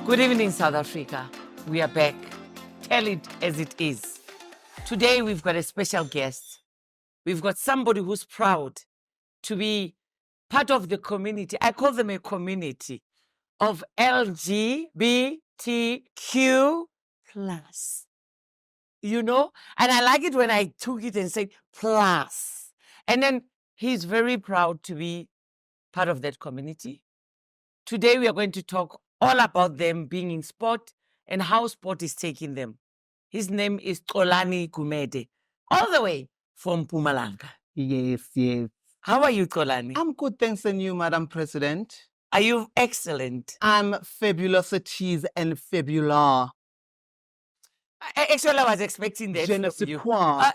Good evening, South Africa. We are back. Tell it as it is. Today, we've got a special guest. We've got somebody who's proud to be part of the community. I call them a community of LGBTQ plus. You know? And I like it when I took it and said plus. And then he's very proud to be part of that community. Today, we are going to talk all about them being in sport and how sport is taking them. His name is Xolani Gumede, all the way from Mpumalanga. Yes. How are you, Xolani? I'm good, thanks, and you, Madam President. Are you excellent? I'm fabulosities and fabula. Actually, I was expecting that Je ne from sais you. quoi.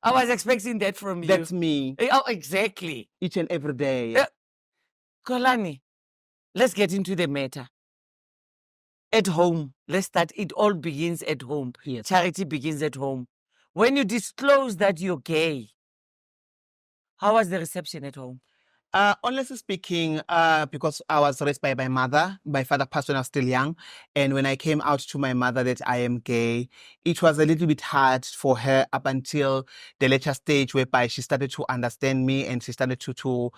I was expecting that from you. That's me, Oh, exactly. each and every day. Xolani, let's get into the matter. At home, let's start. It all begins at home. Yes. Charity begins at home. When you disclose that you're gay, how was the reception at home? Honestly speaking, because I was raised by my mother, my father passed when I was still young. And when I came out to my mother that I am gay, it was a little bit hard for her up until the later stage whereby she started to understand me and she started to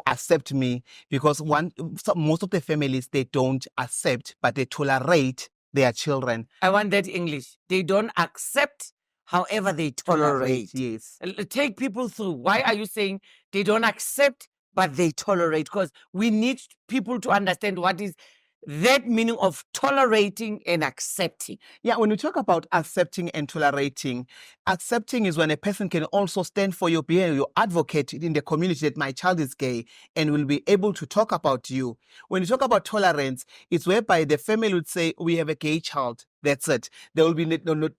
accept me. Because most of the families, they don't accept, but they tolerate their children. I want that English. They don't accept, however they tolerate. Yes. Take people through. Why are you saying they don't accept, but they tolerate? Because we need people to understand what is that meaning of tolerating and accepting. Yeah, when we talk about accepting and tolerating, accepting is when a person can also stand for your behavior, your advocate in the community that my child is gay and will be able to talk about you. When you talk about tolerance, it's whereby the family would say, we have a gay child. That's it. There will be there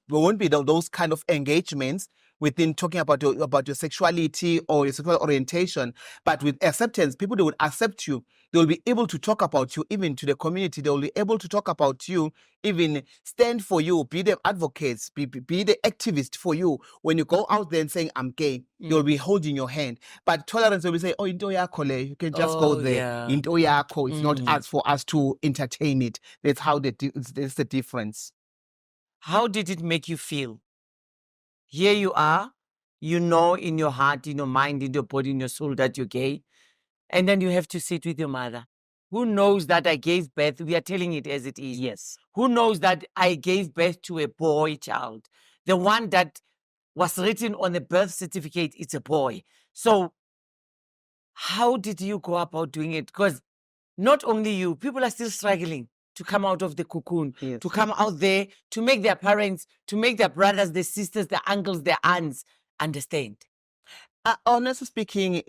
won't be those kind of engagements within talking about your sexuality or your sexual orientation. But with acceptance, people, they would accept you. They will be able to talk about you even to the community. They will be able to talk about you, even stand for you, be the advocates, be the activist for you. When you go out there and saying, I'm gay, they'll be holding your hand. But tolerance, they will say, oh, into yakho le, you can just go there. Yeah. Into yakho, it's not us for us to entertain it. That's how that's the difference. How did it make you feel? Here you are, you know in your heart, in your mind, in your body, in your soul that you're gay. And then you have to sit with your mother. Who knows that I gave birth? We are telling it as it is. Yes. Who knows that I gave birth to a boy child? The one that was written on the birth certificate, it's a boy. So how did you go about doing it? Because not only you, people are still struggling to come out of the cocoon, Yes. to come out there, to make their parents, to make their brothers, their sisters, their uncles, their aunts understand. Honestly speaking,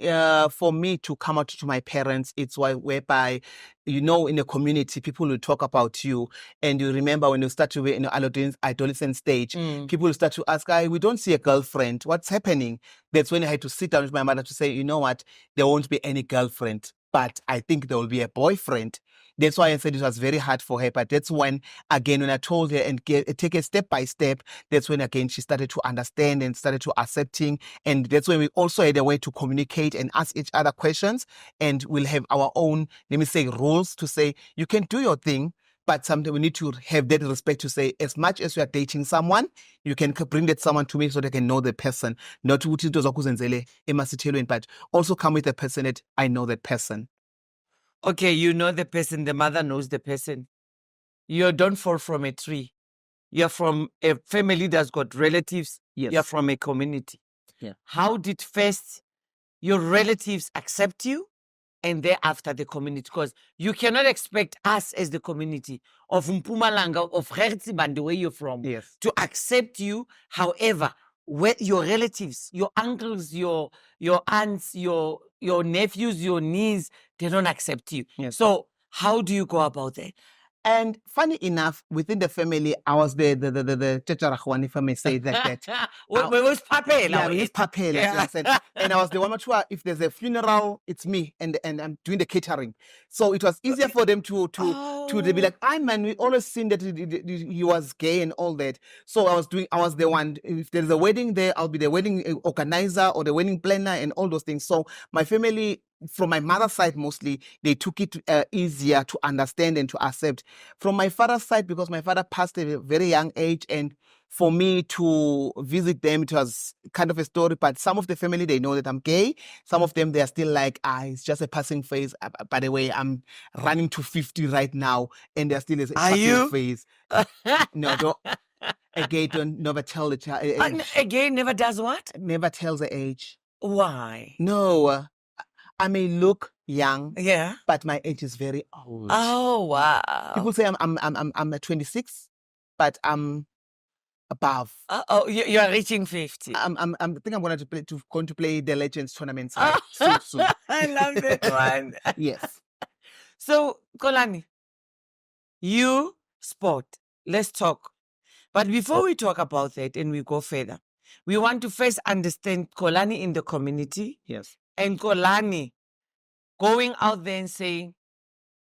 for me to come out to my parents, it's whereby, in the community, people will talk about you. And you remember when you start to be in the adolescent stage, people will start to ask, we don't see a girlfriend. What's happening? That's when I had to sit down with my mother to say, you know what, there won't be any girlfriend, but I think there will be a boyfriend. That's why I said it was very hard for her. But that's when, again, when I told her and take it step by step, that's when, again, she started to understand and started to accepting. And that's when we also had a way to communicate and ask each other questions. And we'll have our own, let me say, rules to say, you can do your thing, but sometimes we need to have that respect to say, as much as you are dating someone, you can bring that someone to me so they can know the person. Not to but also come with the person that I know that person. Okay, you know the person, the mother knows the person. You don't fall from a tree. You're from a family that's got relatives. Yes. You're from a community. Yeah. How did first your relatives accept you and thereafter the community? Because you cannot expect us as the community of Mpumalanga, of Gert, the way you're from, Yes. to accept you. However, where your relatives, your uncles, your aunts, your nephews, your niece, they don't accept you. Yes. So how do you go about that? And funny enough, within the family, I was the Chacharachwan, if I may say that. We was papel. Yeah, it's papel, Yeah. like I said. And I was the one who, if there's a funeral, it's me, and I'm doing the catering. So it was easier for them to be like, man, we always seen that he was gay and all that. So I was the one. If there's a wedding there, I'll be the wedding organizer or the wedding planner and all those things. So my family from my mother's side mostly, they took it easier to understand and to accept. From my father's side, because my father passed at a very young age, and for me to visit them, it was kind of a story. But some of the family, they know that I'm gay. Some of them, they are still like, it's just a passing phase. By the way, I'm running to 50 right now, and they're still a Are passing you? phase. No, don't. A gay don't never tell the child age. A gay never does what? Never tells the age. Why? No, I may look young, Yeah. but my age is very old. Oh wow. People say I'm 26, but I'm above. Oh, you are reaching 50. I think I'm going to play the Legends tournaments right soon. I love that one. Yes. So, Xolani, you sport. Let's talk. But before we talk about that and we go further, we want to first understand Xolani in the community. Yes. And Xolani going out there and saying,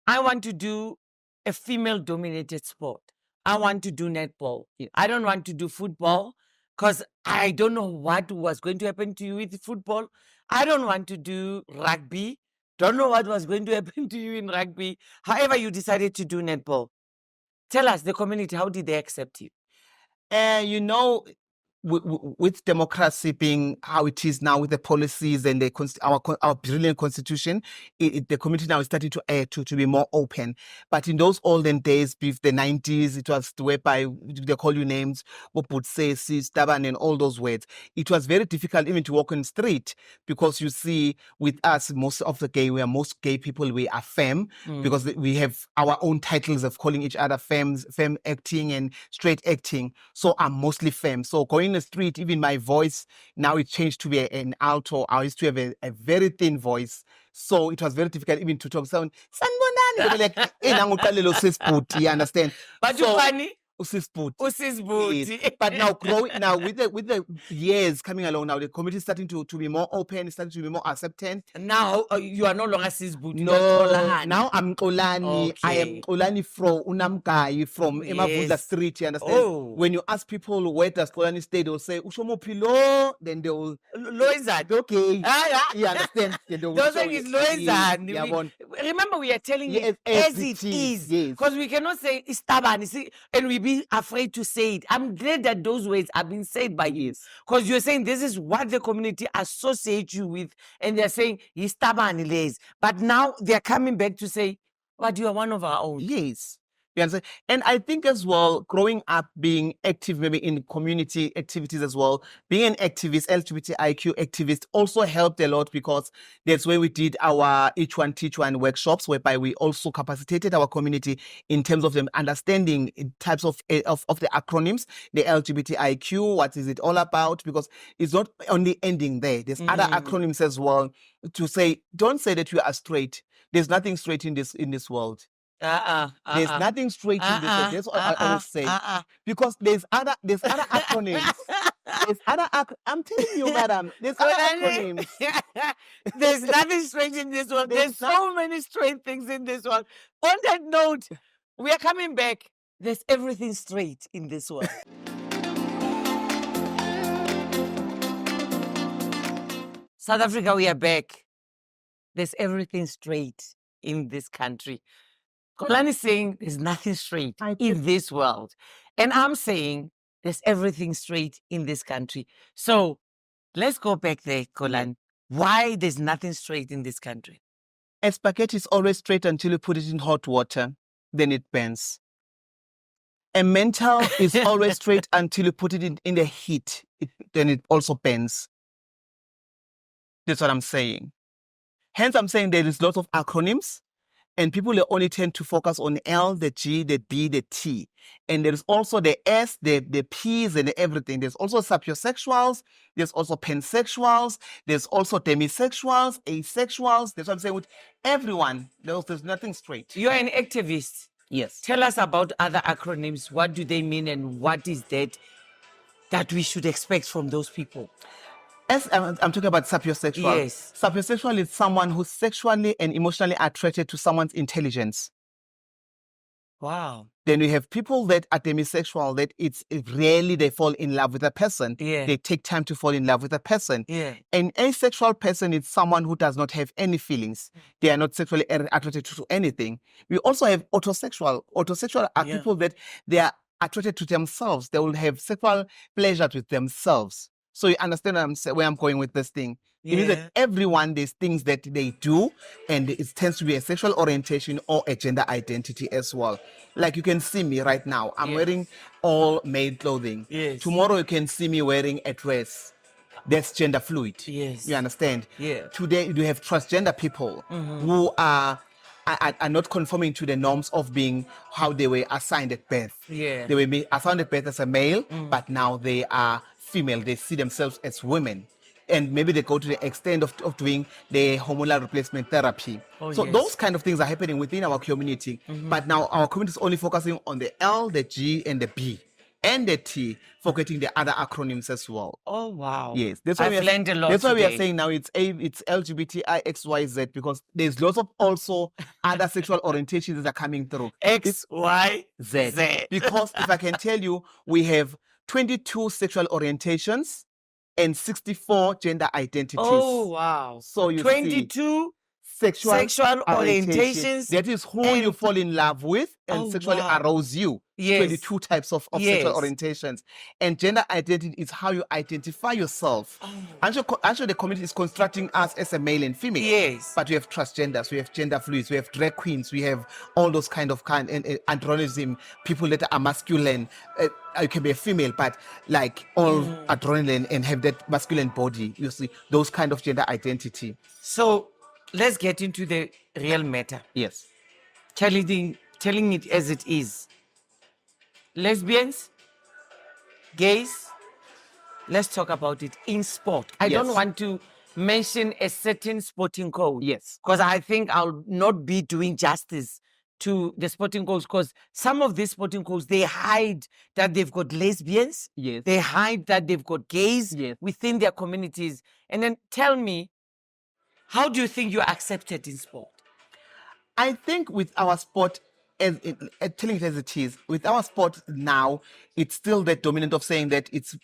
I want to do a female-dominated sport. I want to do netball. Yeah. I don't want to do football because I don't know what was going to happen to you with football. I don't want to do rugby. Don't know what was going to happen to you in rugby. However, you decided to do netball. Tell us, the community, how did they accept you? You know, with democracy being how it is now, with the policies and our brilliant constitution, the community now is starting to be more open. But in those olden days, the 90s, it was whereby they call you names, Boputse, Staban, and all those words. It was very difficult even to walk on the street, because you see, with us, most gay people, we are femme, because we have our own titles of calling each other femme acting and straight acting. So I'm mostly femme. So going in the street, even my voice, now it changed to be an alto. I used to have a very thin voice. So it was very difficult even to talk. Sanbonani, like, you understand? But so, you funny. Yes. But now with the years coming along, now the community is starting to be more open, starting to be more acceptant. Now you are no longer Sisbooty. No, now I'm Xolani. Okay. I am Xolani from Unamkai, from Emavula Yes. Street, you understand? Oh. When you ask people where does Xolani stay, they'll say Ushomo Pilo, then they'll Loizan. okay. Ah, You understand? Then they'll Those show things you. is Loizan. Yeah, Remember, we are telling Yes, it as it is. Yes. Because we cannot say it's stubborn, and we be afraid to say it. I'm glad that those words have been said by you. Because you're saying this is what the community associates you with, and they're saying he's stubborn, lays. But now they're coming back to say, but you are one of our own. Yes. You understand? And I think as well, growing up, being active maybe in community activities as well, being an activist, LGBTIQ activist, also helped a lot, because that's where we did our each one teach one workshops, whereby we also capacitated our community in terms of them understanding types of the acronyms, the LGBTIQ, what is it all about? Because it's not only ending there. There's other acronyms as well, to say, don't say that you are straight. There's nothing straight in this world. There's nothing straight in this world. That's what I always say. Because there's other acronyms. I'm telling you, madam, there's other acronyms. There's nothing straight in this world. There's so many straight things in this world. On that note, we are coming back. There's everything straight in this world. South Africa, we are back. There's everything straight in this country. Xolani is saying there's nothing straight in this world. And I'm saying there's everything straight in this country. So let's go back there, Xolani. Why there's nothing straight in this country? A spaghetti is always straight until you put it in hot water, then it bends. A mental is always straight until you put it in the heat, then it also bends. That's what I'm saying. Hence, I'm saying there is lots of acronyms, and people only tend to focus on L, the G, the B, the T. And there's also the S, the P's, and everything. There's also sapiosexuals, there's also pansexuals, there's also demisexuals, asexuals. That's what I'm saying with everyone. There's nothing straight. You're an activist. Yes. Tell us about other acronyms. What do they mean, and what is that we should expect from those people? As I'm talking about sapiosexual. Yes. Sapiosexual is someone who's sexually and emotionally attracted to someone's intelligence. Wow. Then we have people that are demisexual, that it's rarely they fall in love with a person. Yeah. They take time to fall in love with a person. Yeah. An asexual person is someone who does not have any feelings. They are not sexually attracted to anything. We also have autosexual. Autosexual are Yeah. people that they are attracted to themselves. They will have sexual pleasure with themselves. So you understand where I'm going with this thing. It means Yeah. that everyone, there's things that they do, and it tends to be a sexual orientation or a gender identity as well. Like you can see me right now, I'm Yeah. wearing all male clothing. Yes. Tomorrow you can see me wearing a dress. That's gender fluid. Yes. You understand? Yeah. Today you have transgender people who are not conforming to the norms of being how they were assigned at birth. Yeah. They were assigned at birth as a male, but now they are female. They see themselves as women. And maybe they go to the extent of doing the hormonal replacement therapy. Oh, So yes. those kind of things are happening within our community. But now our community is only focusing on the L, the G, and the B, and the T, forgetting the other acronyms as well. Oh, wow. Yes, that's why I've learned a lot That's why we are today. saying now it's LGBTI XYZ, because there's lots of also other sexual orientations that are coming through. X, Y, Z. Z. Because if I can tell you, we have 22 sexual orientations and 64 gender identities. Oh, wow. So you see, 22 sexual orientations. That is who you and- fall in love with and Oh, sexually wow. arouse you. Yes. 22 types of sexual Yes. orientations. And gender identity is how you identify yourself. Oh. Actually, the community is constructing us as a male and female. Yes. But we have transgenders, we have gender fluids, we have drag queens, we have all those and andronism, people that are masculine. You can be a female, but like all adrenaline and have that masculine body. You see, those kind of gender identity. So let's get into the real matter. Yes. Telling it as it is. Lesbians, gays, let's talk about it in sport. I don't Yes. want to mention a certain sporting code. Yes. Because I think I'll not be doing justice to the sporting codes, because some of these sporting codes, they hide that they've got lesbians. Yes. They hide that they've got gays Yes. within their communities. And then tell me, how do you think you're accepted in sport? I think with our sport, telling it as it is, with our sport now, it's still that dominant of saying that it's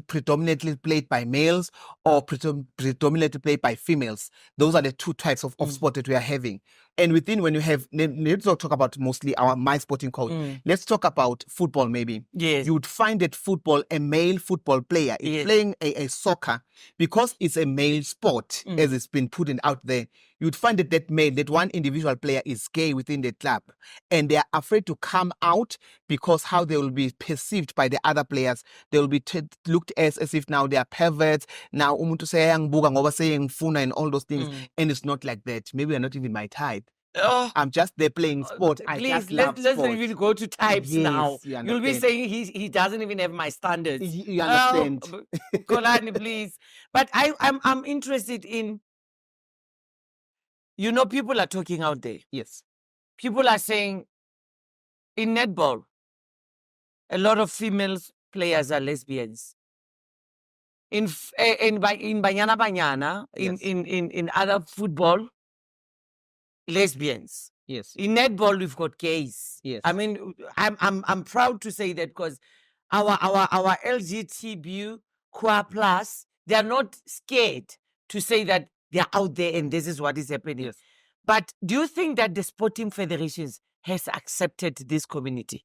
predominantly played by males or predominantly played by females. Those are the two types of sport that we are having. And within, when you have, let's not talk about mostly my sporting code. Let's talk about football maybe. Yes. You would find that football, a male football player is Yes. playing a soccer, because it's a male sport, as it's been put out there. You'd find that one individual player is gay within the club, and they are afraid to come out because how they will be perceived by the other players. They will be looked as if now they are perverts. Now umuntu seyangibuka ngoba seyengifuna and all those things, and it's not like that. Maybe you're not even my type. Oh, I'm just there playing sport. I please, just love let's sport. even go to types Yes, now. you You'll be understand. saying he doesn't even have my standards. You understand. Xolani, please. But I'm interested in, people are talking out there. Yes. People are saying in netball, a lot of female players are lesbians. In Banyana Banyana, Yes. in other football, lesbians. Yes. In netball, we've got gays. Yes. I mean, I'm proud to say that, because our LGBTQI plus, they are not scared to say that they're out there and this is what is happening. Yes. But do you think that the sporting federations has accepted this community?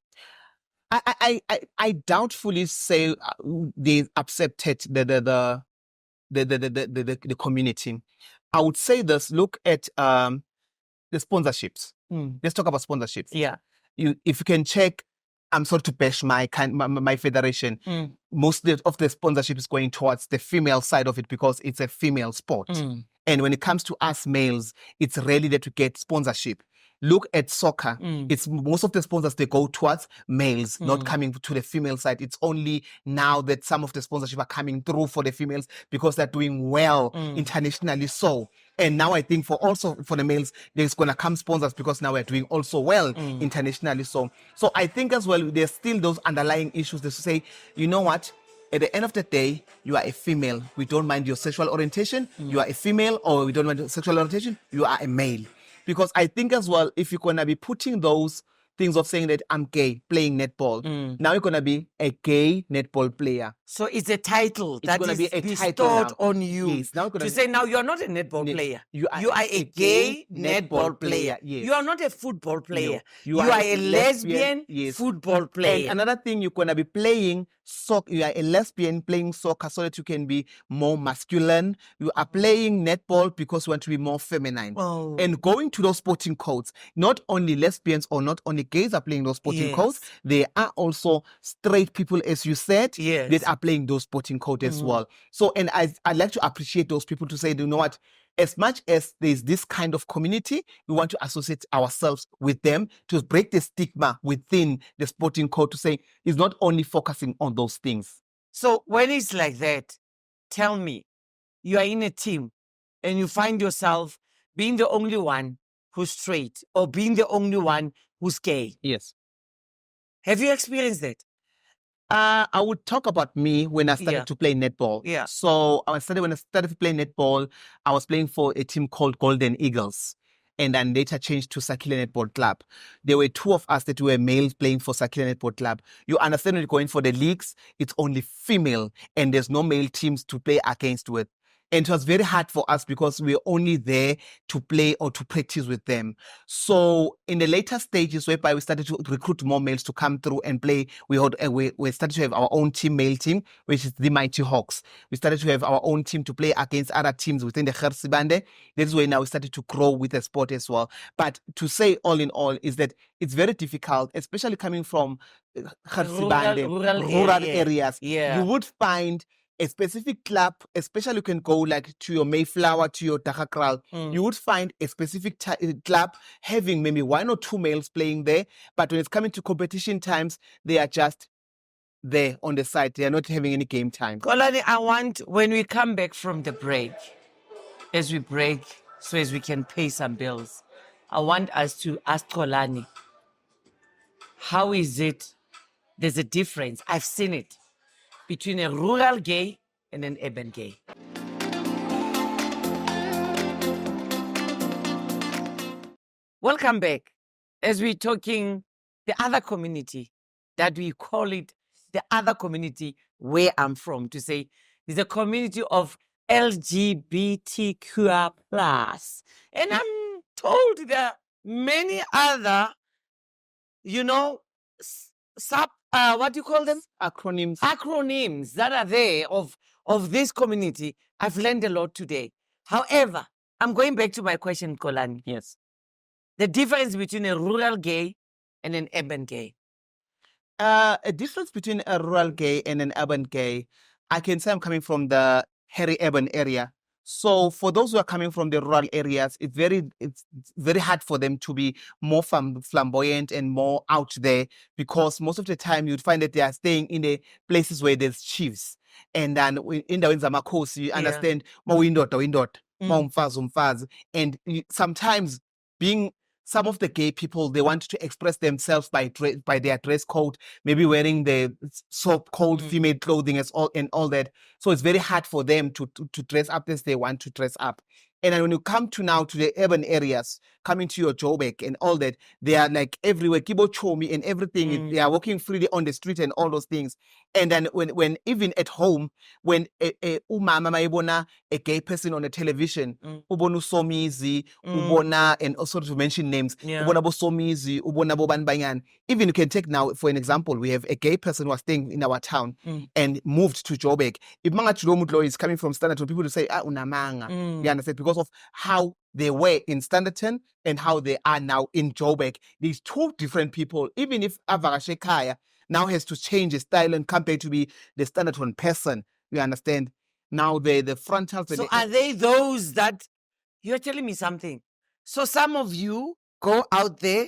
I doubtfully say they accepted the community. I would say this. Look at the sponsorships. Let's talk about sponsorships. Yeah. If you can check, I'm sorry to bash my federation. Most of the sponsorship is going towards the female side of it because it's a female sport. And when it comes to us males, it's rarely that we get sponsorship. Look at soccer. It's most of the sponsors, they go towards males, not coming to the female side. It's only now that some of the sponsorship are coming through for the females because they're doing well internationally. So, and now I think for the males, there's gonna come sponsors because now we're doing also well internationally. So I think as well, there's still those underlying issues that say, you know what? At the end of the day, you are a female. We don't mind your sexual orientation. You are a female, or we don't mind your sexual orientation. You are a male. Because I think as well, if you're going to be putting those things of saying that I'm gay, playing netball. Now you're gonna be a gay netball player. So it's a title It's that gonna is be a title bestowed now. on you Yes, now you're gonna to say, now you're not a netball Yes, player. you You are a gay netball player. Yes. You are not a football player. You You are are a lesbian yes. football And player. another thing, you're gonna be playing soccer. You are a lesbian playing soccer so that you can be more masculine. You are playing netball because you want to be more feminine. Oh. And going to those sporting codes, not only lesbians or not only gays are playing those sporting codes, Yes. there are also straight people, as you said, Yes. that are playing those sporting codes as well. So, and I'd like to appreciate those people to say, you know what, as much as there's this kind of community, we want to associate ourselves with them to break the stigma within the sporting code, to say it's not only focusing on those things. So when it's like that, tell me, you are in a team and you find yourself being the only one who's straight or being the only one who's gay. Yes. Have you experienced that? I would talk about me when I started Yeah. to play netball. Yeah. So when I started to play netball, I was playing for a team called Golden Eagles, and then later changed to Sakile Netball Club. There were two of us that were males playing for Sakile Netball Club. You understand, when you're going for the leagues, it's only female, and there's no male teams to play against with. And it was very hard for us because we were only there to play or to practice with them. So in the later stages, whereby we started to recruit more males to come through and play, we started to have our own male team, which is the Mighty Hawks. We started to have our own team to play against other teams within the Gert Sibanda. This is where now we started to grow with the sport as well. But to say all in all is that it's very difficult, especially coming from Gert Sibanda, rural areas. Yeah. You would find a specific club, especially you can go like to your Mayflower, to your Dakakral, you would find a specific club having maybe one or two males playing there. But when it's coming to competition times, they are just there on the side. They are not having any game time. Xolani, I want, when we come back from the break, as we break, so as we can pay some bills, I want us to ask Xolani, how is it, there's a difference, I've seen it, between a rural gay and an urban gay. Welcome back. As we're talking the other community, that we call it the other community where I'm from, to say there's a community of LGBTQI plus. And I'm told there are many other, what do you call them? Acronyms that are there of this community. I've learned a lot today. However, I'm going back to my question, Xolani. Yes. The difference between a rural gay and an urban gay. A difference between a rural gay and an urban gay, I can say I'm coming from the hairy urban area. So for those who are coming from the rural areas, it's very hard for them to be more flamboyant and more out there, because most of the time you'd find that they are staying in the places where there's chiefs. And then in the Zamakos, you understand, umfazi. And sometimes being some of the gay people, they want to express themselves by their dress code, maybe wearing the so-called female clothing and all that. So it's very hard for them to dress up as they want to dress up. And then when you come to now to the urban areas, coming to your Joburg and all that, they are like everywhere, Kibo Chomi and everything. They are walking freely on the street and all those things. And then when even at home, when umama mayibona a gay person on the television, ubona uSomizi, ubona, and also to mention names, ubona bo Somizi, ubona bo Banbanyan. Even you can take now, for an example, we have a gay person who was staying in our town and moved to Joburg. If Manga Chilomutlo is coming from Standerton, people will say, unamanga. You understand? Because of how they were in Standerton and how they are now in Joburg. These two different people. Even if Avarashekaya now has to change his style and compare to be the Standerton person, you understand? Now the frontals. So are they those that, you're telling me something? So some of you go out there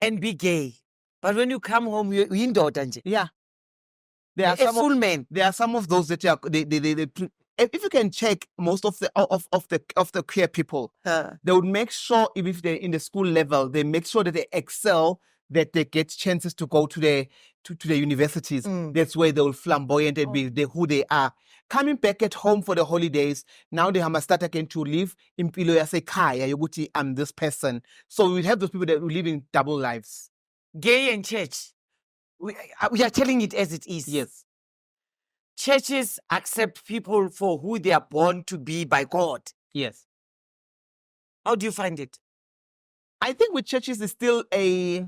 and be gay, but when you come home, you're indoor. Yeah. There are full men. There are some of those that if you can check most of the queer people, they would make sure, if they're in the school level, they make sure that they excel, that they get chances to go to the universities. That's where they will flamboyant and be who they are. Coming back at home for the holidays, now they have start again to live in Pilo Yasekaya, Yoguti, I'm this person. So we have those people that are living double lives. gay and church, we are telling it as it is. Yes. Churches accept people for who they are born to be by God. Yes. How do you find it? I think with churches it's still a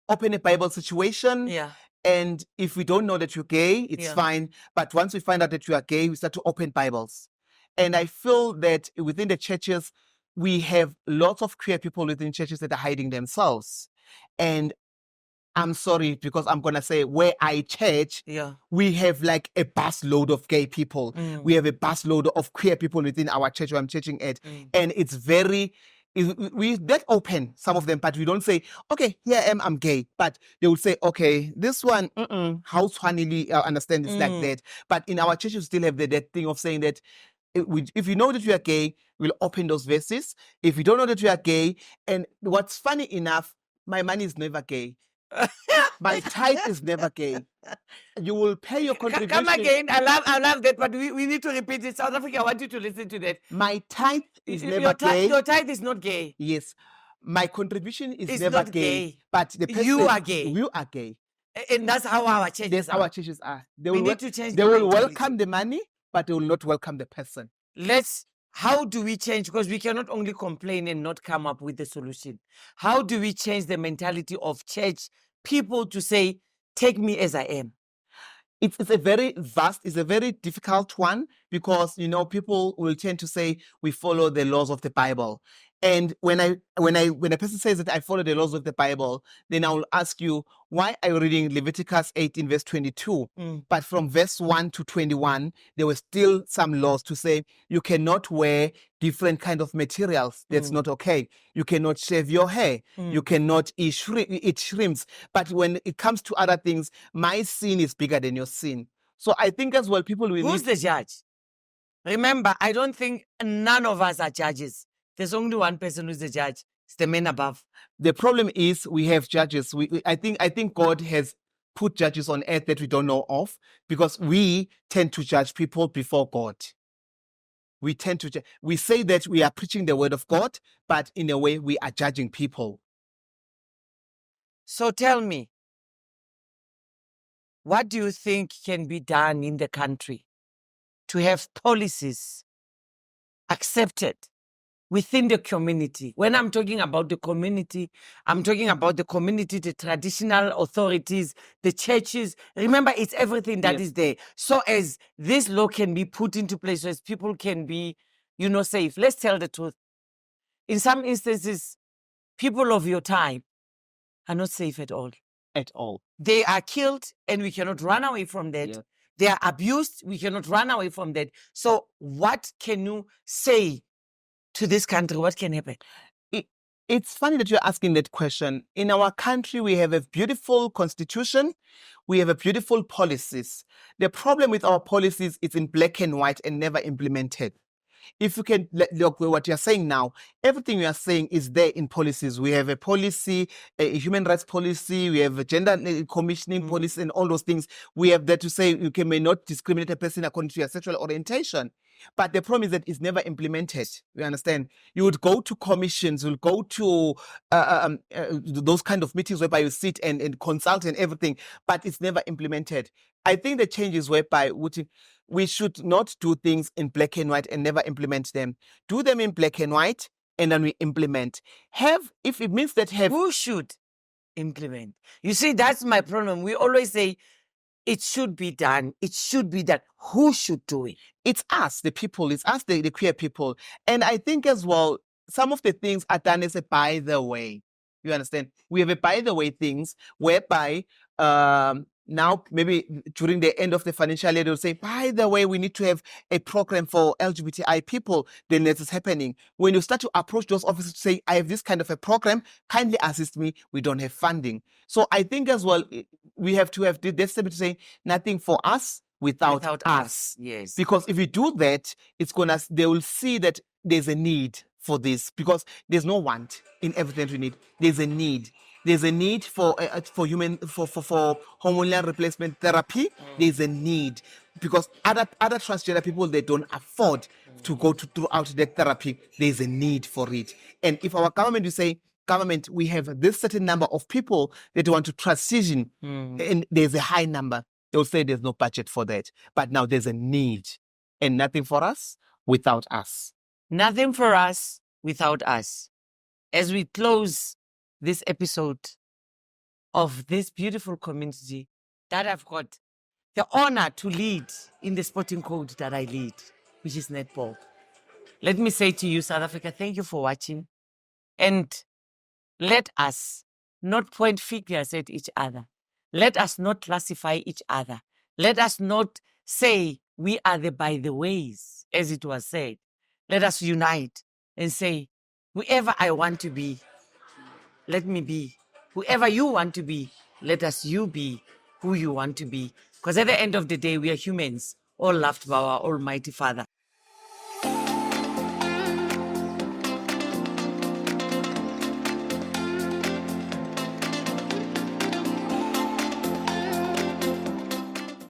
open a Bible situation. Yeah. And if we don't know that you're gay, it's Yeah. fine. But once we find out that you are gay, we start to open Bibles. And I feel that within the churches, we have lots of queer people within churches that are hiding themselves. And I'm sorry, because I'm going to say where I church, Yeah. we have like a bus load of gay people. Mm. We have a bus load of queer people within our church where I'm churching at. And it's very, we that open, some of them, but we don't say, okay, here I am, I'm gay. But they will say, okay, this one, how Swahili understand it's like that. But in our church, we still have that thing of saying that if you know that you are gay, we'll open those verses. If you don't know that you are gay, and what's funny enough, my money is never gay. My tithe is never gay. You will pay your contribution. Come again. I love that, but we need to repeat it. South Africa, I want you to listen to that. My tithe is never gay. Your tithe is not gay. Yes. My contribution is It's never not gay. But the person, You are gay. You are gay. And that's how our churches That's are. how our churches are. They We will, need to change they the will mentality. welcome the money, but they will not welcome the person. How do we change? Because we cannot only complain and not come up with the solution. How do we change the mentality of church people to say, take me as I am? It's a very vast, it's a very difficult one because, you know, people will tend to say we follow the laws of the Bible. And when a person says that I follow the laws of the Bible, then I will ask you, why are you reading Leviticus 18 verse 22? But from verse 1 to 21, there were still some laws to say you cannot wear different kind of materials. That's not okay. You cannot shave your hair. You cannot eat shrimps. But when it comes to other things, my sin is bigger than your sin. So I think as well, people will Who's the judge? Remember, I don't think none of us are judges. There's only one person who's the judge. It's the man above. The problem is we have judges. I think God has put judges on earth that we don't know of because we tend to judge people before God. We tend to we say that we are preaching the word of God, but in a way we are judging people. So tell me, what do you think can be done in the country to have policies accepted within the community? When I'm talking about the community, I'm talking about the community, the traditional authorities, the churches. Remember, it's everything that is there. So as this law can be put into place, so as people can be, safe. Let's tell the truth. In some instances, people of your time are not safe at all. At all. They are killed and we cannot run away from that. Yeah. They are abused. We cannot run away from that. So what can you say to this country? What can happen? It's funny that you're asking that question. In our country, we have a beautiful constitution. We have a beautiful policies. The problem with our policies is in black and white and never implemented. If you can look what you're saying now, everything you are saying is there in policies. We have a policy, a human rights policy, we have a gender commissioning policy and all those things. We have that to say you may not discriminate a person according to your sexual orientation. But the problem is that it's never implemented. You understand? You would go to commissions, you'll go to those kind of meetings whereby you sit and consult and everything, but it's never implemented. I think the change is whereby we should not do things in black and white and never implement them. Do them in black and white and then we implement. If it means that Who should implement? You see, that's my problem. We always say, it should be done. It should be done. Who should do it? It's us, the people. It's us, the queer people. And I think as well, some of the things are done as a by the way. You understand? We have a by the way things whereby now maybe during the end of the financial year, they'll say, by the way, we need to have a program for LGBTI people. Then that is happening. When you start to approach those officers to say, I have this kind of a program, kindly assist me. We don't have funding. So I think as well, we have to have this to say nothing for us without us. Yes. Because if you do that, they will see that there's a need for this because there's no want in everything that we need. There's a need. There's a need for hormonal replacement therapy. There's a need because other transgender people, they don't afford to go throughout that therapy. There's a need for it. And if our government will say, government, we have this certain number of people that want to transition, and there's a high number. They'll say there's no budget for that. But now there's a need, and nothing for us without us. Nothing for us without us. As we close this episode of this beautiful community that I've got the honor to lead in the sporting code that I lead, which is netball. Let me say to you, South Africa, thank you for watching. And let us not point fingers at each other. Let us not classify each other. Let us not say we are the by the ways, as it was said. Let us unite and say, whoever I want to be, let me be. Whoever you want to be, let us you be who you want to be. Because at the end of the day, we are humans, all loved by our Almighty Father.